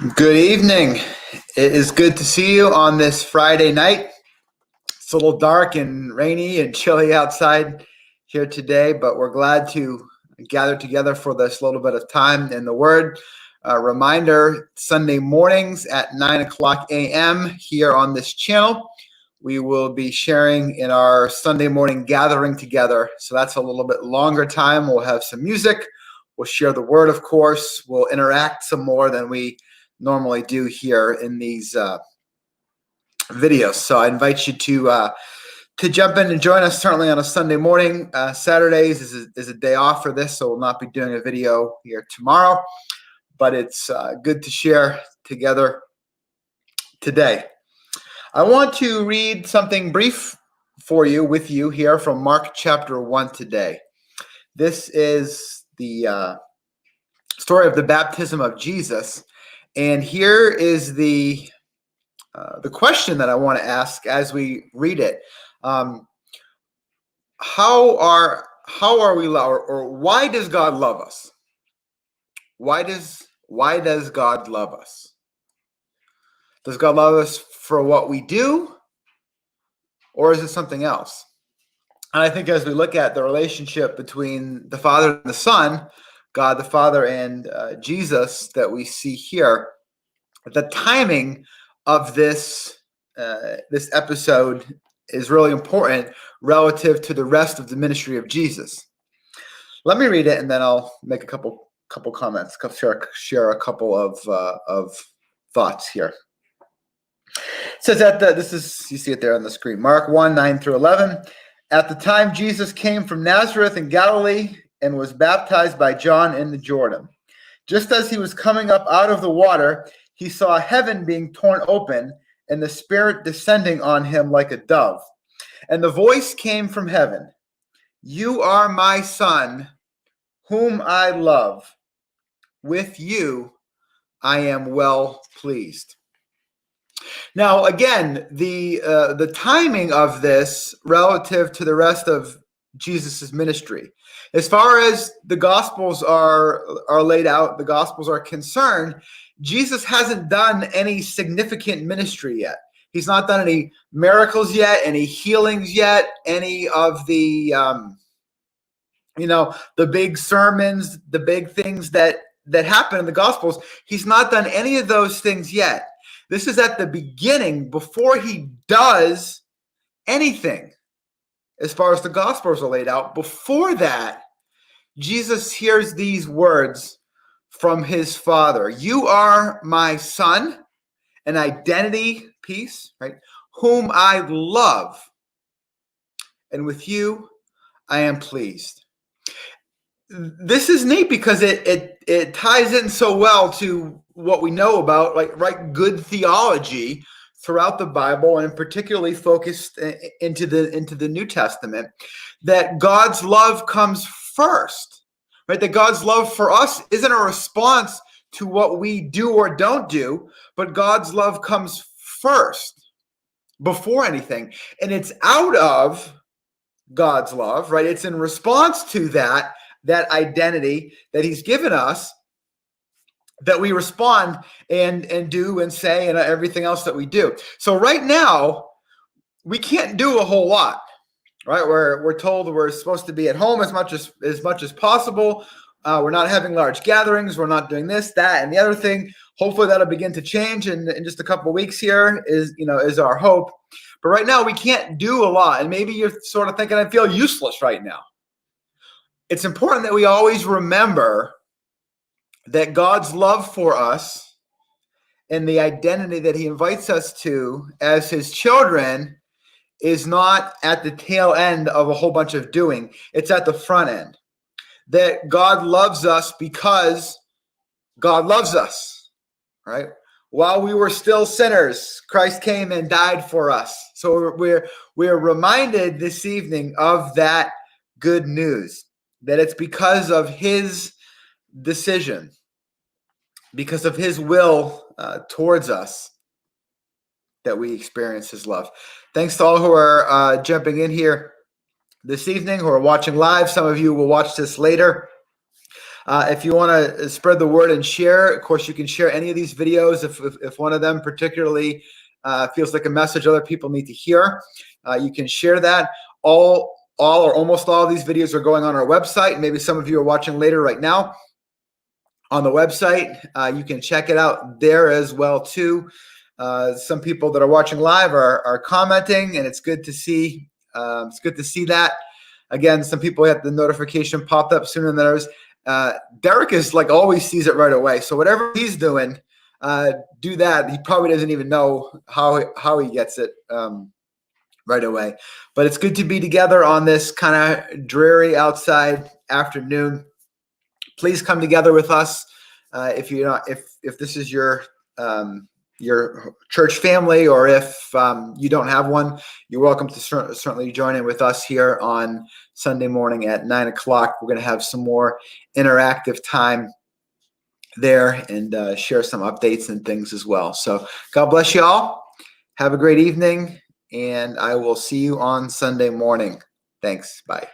Good evening. It is good to see you on this Friday night. It's a little dark and rainy and chilly outside here today, but we're glad to gather together for this little bit of time in the Word. Reminder, Sunday mornings at 9 o'clock a.m. here on this channel, we will be sharing in our Sunday morning gathering together. So that's a little bit longer time. We'll have some music. We'll share the Word, of course. We'll interact some more than we normally do here in these videos. So I invite you to jump in and join us certainly on a Sunday morning. Saturdays is a day off for this, so we'll not be doing a video here tomorrow, but it's good to share together today. I want to read something brief for you with you here from Mark chapter 1 today. This is the story of the baptism of Jesus. And here is the question that I want to ask as we read it. How are we loved, or why does God love us? Why does God love us? Does God love us for what we do, or is it something else? And I think as we look at the relationship between the Father and the Son, God the Father and Jesus that we see here, the timing of this episode is really important relative to the rest of the ministry of Jesus. Let me read it, and then I'll make a couple comments, share a couple of thoughts here. It says you see it there on the screen, Mark 1, 9 through 11. At the time Jesus came from Nazareth in Galilee and was baptized by John in the Jordan. Just as he was coming up out of the water, he saw heaven being torn open and the Spirit descending on him like a dove. And the voice came from heaven, "You are my Son, whom I love. With you I am well pleased." Now, again, the timing of this relative to the rest of Jesus' ministry, as far as the Gospels are laid out, the Gospels are concerned, Jesus hasn't done any significant ministry yet. He's not done any miracles yet, any healings yet, any of the, the big sermons, the big things that happen in the Gospels. He's not done any of those things yet. This is at the beginning, before he does anything, as far as the Gospels are laid out. Before that, Jesus hears these words from his Father. "You are my Son," an identity piece, right? "Whom I love, and with you I am pleased." This is neat because it ties in so well to what we know about, right, good theology throughout the Bible, and particularly focused into the New Testament, that God's love comes first, right? That God's love for us isn't a response to what we do or don't do, but God's love comes first before anything. And it's out of God's love, right? It's in response to that identity that he's given us, that we respond and do and say and everything else that we do. So right now, we can't do a whole lot, right? We're told we're supposed to be at home as much as possible. We're not having large gatherings. We're not doing this, that, and the other thing. Hopefully that'll begin to change in just a couple of weeks here is our hope. But right now we can't do a lot. And maybe you're sort of thinking, I feel useless right now. It's important that we always remember that God's love for us and the identity that he invites us to as his children is not at the tail end of a whole bunch of doing. It's at the front end. That God loves us because God loves us, right? While we were still sinners, Christ came and died for us. So we're reminded this evening of that good news, that it's because of his decision, because of his will towards us, that we experience his love. Thanks to all who are jumping in here this evening, who are watching live. Some of you will watch this later. If you want to spread the word and share, of course, you can share any of these videos if one of them particularly feels like a message other people need to hear. You can share that. All or almost all of these videos are going on our website. Maybe some of you are watching later right now on the website. You can check it out there as well too. Some people that are watching live are commenting, and it's good to see. It's good to see that. Again, some people have the notification popped up sooner than others. Derek is like always sees it right away. So whatever he's doing, do that. He probably doesn't even know how he gets it right away. But it's good to be together on this kind of dreary outside afternoon. Please come together with us if you're not if this is your church family, or if you don't have one, you're welcome to certainly join in with us here on Sunday morning at 9 o'clock. We're going to have some more interactive time there and share some updates and things as well. So God bless you all. Have a great evening, and I will see you on Sunday morning. Thanks. Bye.